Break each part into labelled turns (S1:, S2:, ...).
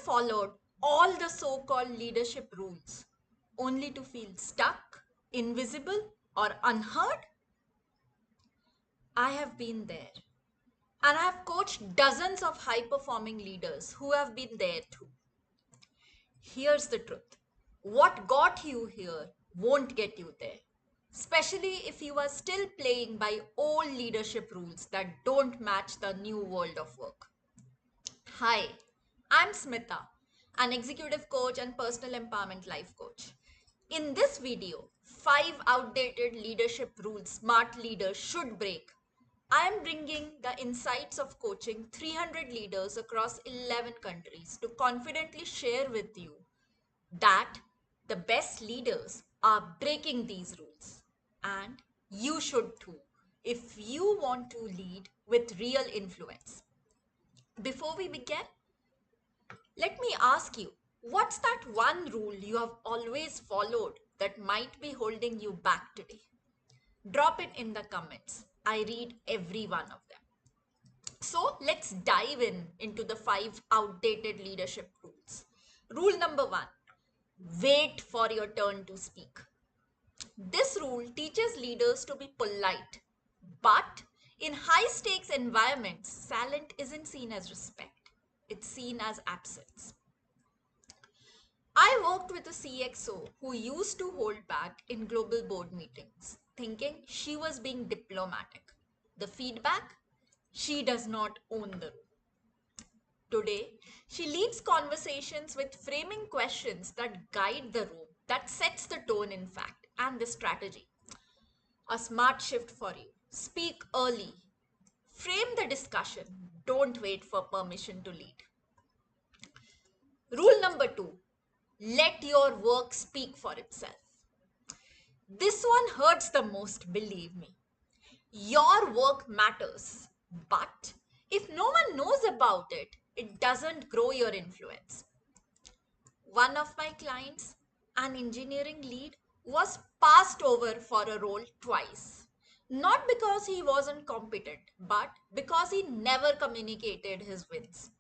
S1: followed all the so-called leadership rules only to feel stuck, invisible, or unheard? I have been there. And I have coached dozens of high performing leaders who have been there too. Here's the truth: what got you here won't get you there, especially if you are still playing by old leadership rules that don't match the new world of work. Hi, I'm Smita, an executive coach and personal empowerment life coach. In this video, 5 outdated leadership rules smart leaders should break. I am bringing the insights of coaching 300 leaders across 11 countries to confidently share with you that the best leaders are breaking these rules. And you should too, if you want to lead with real influence. Before we begin, let me ask you, what's that one rule you have always followed that might be holding you back today? Drop it in the comments. I read every one of them. So let's dive into the 5 outdated leadership rules. Rule number 1: wait for your turn to speak. This rule teaches leaders to be polite, but in high stakes environments, silence isn't seen as respect, it's seen as absence. I worked with a CXO who used to hold back in global board meetings, thinking she was being diplomatic. The feedback? She does not own the room. Today, she leads conversations with framing questions that guide the room, that sets the tone, in fact, and the strategy. A smart shift for you. Speak early. Frame the discussion. Don't wait for permission to lead. Rule number 2: let your work speak for itself. This one hurts the most, believe me. Your work matters, but if no one knows about it, it doesn't grow your influence. One of my clients, an engineering lead, was passed over for a role twice. Not because he wasn't competent, but because he never communicated his wins.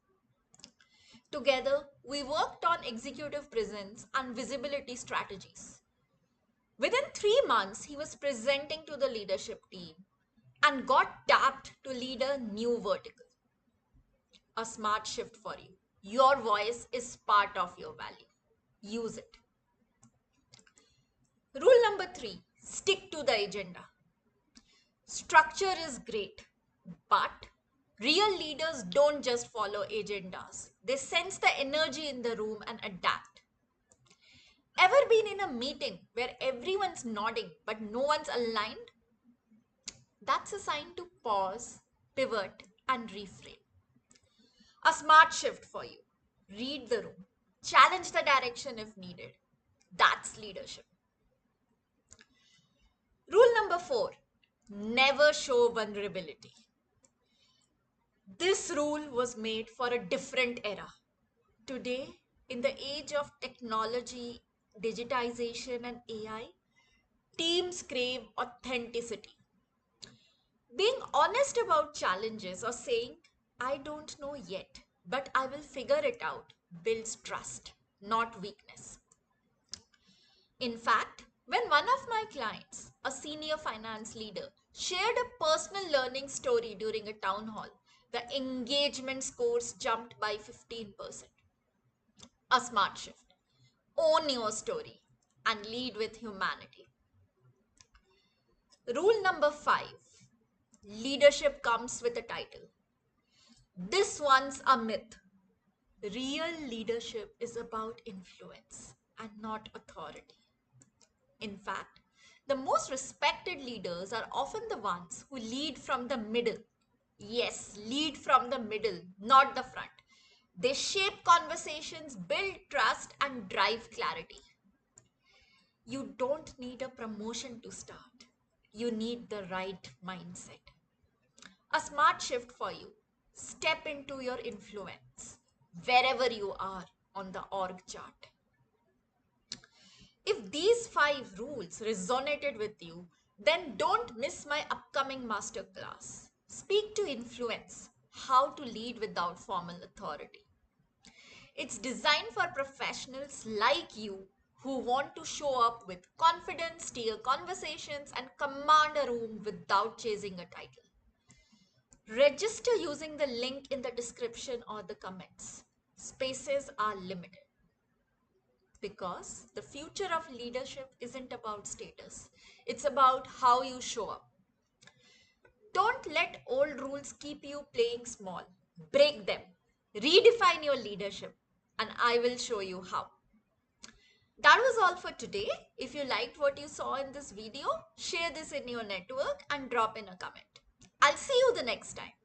S1: Together, we worked on executive presence and visibility strategies. Within 3 months, he was presenting to the leadership team and got tapped to lead a new vertical. A smart shift for you. Your voice is part of your value. Use it. Rule number 3: stick to the agenda. Structure is great, but real leaders don't just follow agendas, they sense the energy in the room and adapt. Ever been in a meeting where everyone's nodding but no one's aligned? That's a sign to pause, pivot, and reframe. A smart shift for you. Read the room, challenge the direction if needed. That's leadership. Rule number 4: never show vulnerability. This rule was made for a different era. Today, in the age of technology, digitization, and AI, teams crave authenticity. Being honest about challenges or saying, I don't know yet, but I will figure it out, builds trust, not weakness. In fact, when one of my clients, a senior finance leader, shared a personal learning story during a town hall, the engagement scores jumped by 15%. A smart shift. Own your story and lead with humanity. Rule number 5: leadership comes with a title. This one's a myth. Real leadership is about influence and not authority. In fact, the most respected leaders are often the ones who lead from the middle. Yes, lead from the middle, not the front. They shape conversations, build trust, and drive clarity. You don't need a promotion to start. You need the right mindset. A smart shift for you. Step into your influence wherever you are on the org chart. If these 5 rules resonated with you, then don't miss my upcoming masterclass. Speak to influence: how to lead without formal authority. It's designed for professionals like you who want to show up with confidence, steer conversations, and command a room without chasing a title. Register using the link in the description or the comments. Spaces are limited because the future of leadership isn't about status, it's about how you show up. Don't let old rules keep you playing small. Break them. Redefine your leadership, and I will show you how. That was all for today. If you liked what you saw in this video, share this in your network and drop in a comment. I'll see you the next time.